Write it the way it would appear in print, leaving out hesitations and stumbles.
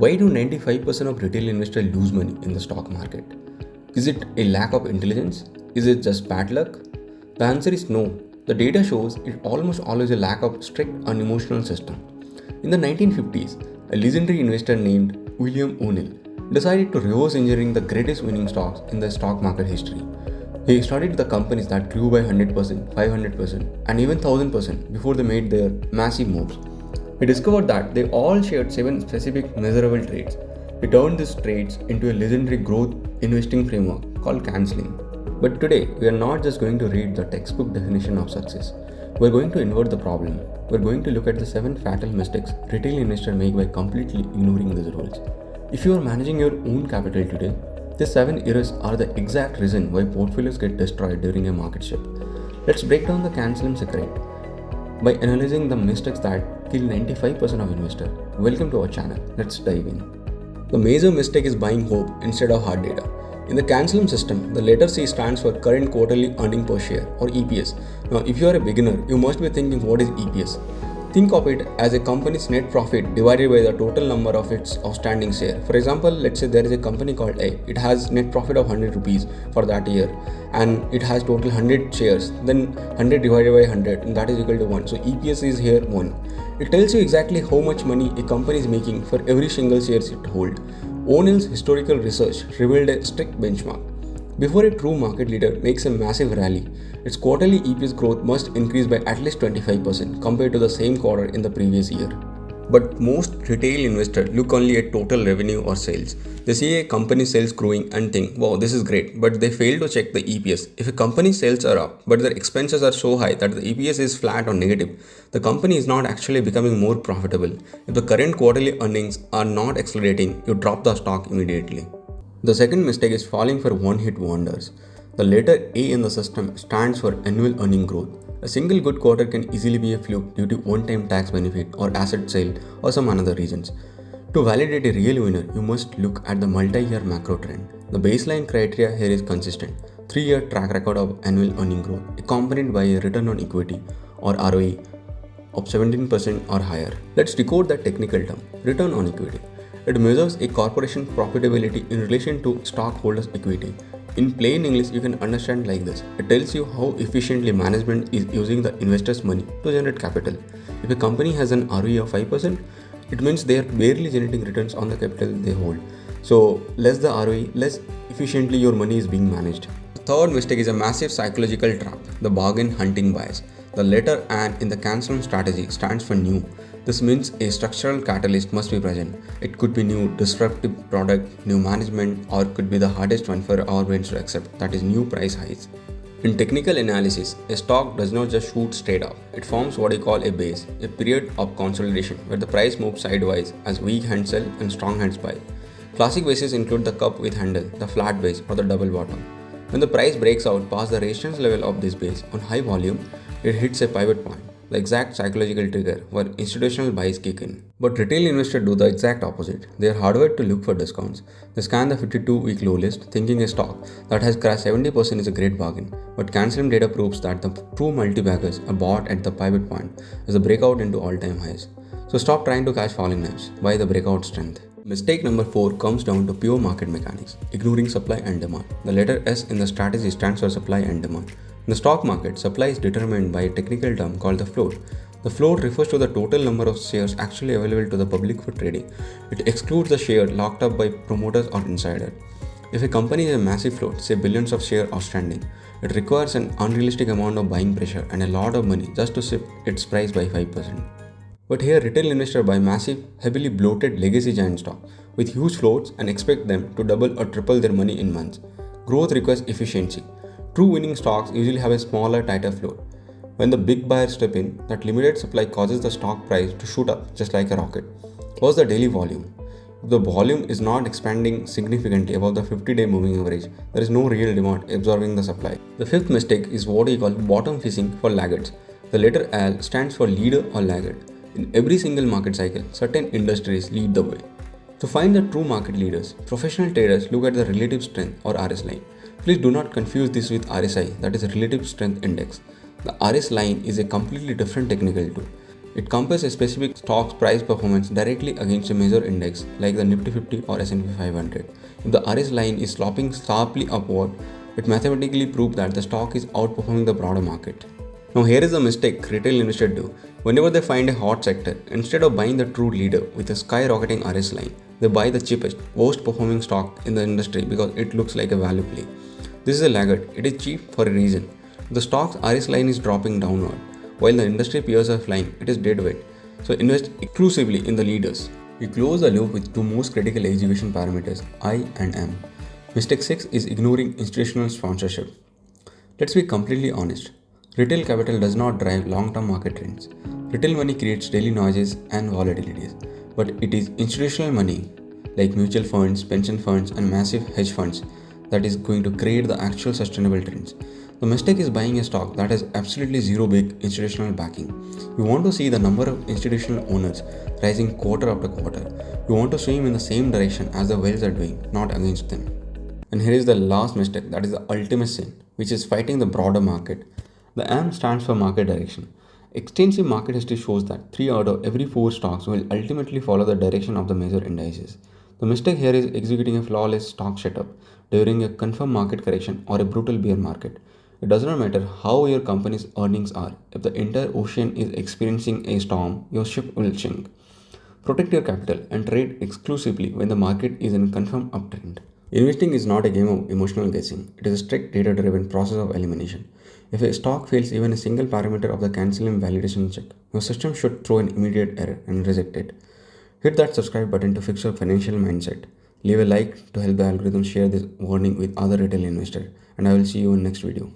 Why do 95% of retail investors lose money in the stock market? Is it a lack of intelligence? Is it just bad luck? The answer is no. The data shows it almost always a lack of strict unemotional system. In the 1950s, a legendary investor named William O'Neill decided to reverse engineering the greatest winning stocks in the stock market history. He studied the companies that grew by 100%, 500%, and even 1000% before they made their massive moves. We discovered that they all shared 7 specific measurable traits. We turned these traits into a legendary growth investing framework called CANSLIM. But today, we are not just going to read the textbook definition of success. We are going to invert the problem. We are going to look at the 7 fatal mistakes retail investors make by completely ignoring these rules. If you are managing your own capital today, these 7 errors are the exact reason why portfolios get destroyed during a market shift. Let's break down the CANSLIM secret by analyzing the mistakes that kill 95% of investors. Welcome to our channel. Let's dive in. The major mistake is buying hope instead of hard data. In the CANSLIM system, the letter C stands for current quarterly earning per share or EPS. Now, if you are a beginner, you must be thinking, what is EPS? Think of it as a company's net profit divided by the total number of its outstanding share. For example, let's say there is a company called A. It has net profit of 100 rupees for that year and it has total 100 shares. Then 100 divided by 100 and that is equal to 1. So EPS is here 1. It tells you exactly how much money a company is making for every single shares it holds. O'Neill's historical research revealed a strict benchmark. Before a true market leader makes a massive rally, its quarterly EPS growth must increase by at least 25% compared to the same quarter in the previous year. But most retail investors look only at total revenue or sales. They see a company sales growing and think, wow, this is great, but they fail to check the EPS. If a company's sales are up, but their expenses are so high that the EPS is flat or negative, the company is not actually becoming more profitable. If the current quarterly earnings are not accelerating, you drop the stock immediately. The second mistake is falling for one-hit wonders. The letter A in the system stands for annual earning growth. A single good quarter can easily be a fluke due to one-time tax benefit or asset sale or some other reasons. To validate a real winner, you must look at the multi-year macro trend. The baseline criteria here is consistent. 3-year track record of annual earning growth accompanied by a return on equity or ROE of 17% or higher. Let's decode that technical term, return on equity. It measures a corporation's profitability in relation to stockholders' equity. In plain English, you can understand like this. It tells you how efficiently management is using the investors' money to generate capital. If a company has an ROE of 5%, it means they are barely generating returns on the capital they hold. So, less the ROE, less efficiently your money is being managed. The third mistake is a massive psychological trap, the bargain hunting bias. The letter N in the CANSLIM strategy stands for new. This means a structural catalyst must be present. It could be new disruptive product, new management, or it could be the hardest one for our brains to accept, that is new price highs. In technical analysis, a stock does not just shoot straight up. It forms what we call a base, a period of consolidation where the price moves sideways as weak hands sell and strong hands buy. Classic bases include the cup with handle, the flat base, or the double bottom. When the price breaks out past the resistance level of this base on high volume, it hits a pivot point, the exact psychological trigger where institutional buys kick in. But retail investors do the exact opposite. They are hardwired to look for discounts. They scan the 52-week low list, thinking a stock that has crashed 70% is a great bargain. But CANSLIM data proves that the true multi-baggers are bought at the pivot point as a breakout into all-time highs. So stop trying to catch falling knives. Buy the breakout strength. Mistake number 4 comes down to pure market mechanics, ignoring supply and demand. The letter S in the strategy stands for supply and demand. In the stock market, supply is determined by a technical term called the float. The float refers to the total number of shares actually available to the public for trading. It excludes the share locked up by promoters or insiders. If a company has a massive float, say billions of shares outstanding, it requires an unrealistic amount of buying pressure and a lot of money just to shift its price by 5%. But here retail investors buy massive, heavily bloated legacy giant stock with huge floats and expect them to double or triple their money in months. Growth requires efficiency. True winning stocks usually have a smaller, tighter float. When the big buyers step in, that limited supply causes the stock price to shoot up just like a rocket. What's the daily volume? If the volume is not expanding significantly above the 50-day moving average, there is no real demand absorbing the supply. The fifth mistake is what we call bottom fishing for laggards. The letter L stands for leader or laggard. In every single market cycle, certain industries lead the way. To find the true market leaders, professional traders look at the relative strength or RS line. Please do not confuse this with RSI, that is a relative strength index. The RS line is a completely different technical tool. It compares a specific stock's price performance directly against a major index like the Nifty 50 or S&P 500. If the RS line is sloping sharply upward, it mathematically proves that the stock is outperforming the broader market. Now here is the mistake retail investors do. Whenever they find a hot sector, instead of buying the true leader with a skyrocketing RS line, they buy the cheapest, worst performing stock in the industry because it looks like a value play. This is a laggard. It is cheap for a reason. The stock's RS line is dropping downward, while the industry peers are flying. It is dead weight. So invest exclusively in the leaders. We close the loop with two most critical execution parameters, I and M. Mistake 6 is ignoring institutional sponsorship. Let's be completely honest. Retail capital does not drive long-term market trends. Retail money creates daily noises and volatilities, but it is institutional money like mutual funds, pension funds, and massive hedge funds that is going to create the actual sustainable trends. The mistake is buying a stock that has absolutely zero big institutional backing. You want to see the number of institutional owners rising quarter after quarter. You want to swim in the same direction as the whales are doing, not against them. And here is the last mistake, that is the ultimate sin, which is fighting the broader market. The M stands for market direction. Extensive market history shows that 3 out of every 4 stocks will ultimately follow the direction of the major indices. The mistake here is executing a flawless stock setup during a confirmed market correction or a brutal bear market. It does not matter how your company's earnings are. If the entire ocean is experiencing a storm, your ship will sink. Protect your capital and trade exclusively when the market is in confirmed uptrend. Investing is not a game of emotional guessing. It is a strict data-driven process of elimination. If a stock fails even a single parameter of the CANSLIM validation check, your system should throw an immediate error and reject it. Hit that subscribe button to fix your financial mindset. Leave a like to help the algorithm share this warning with other retail investors, and I will see you in next video.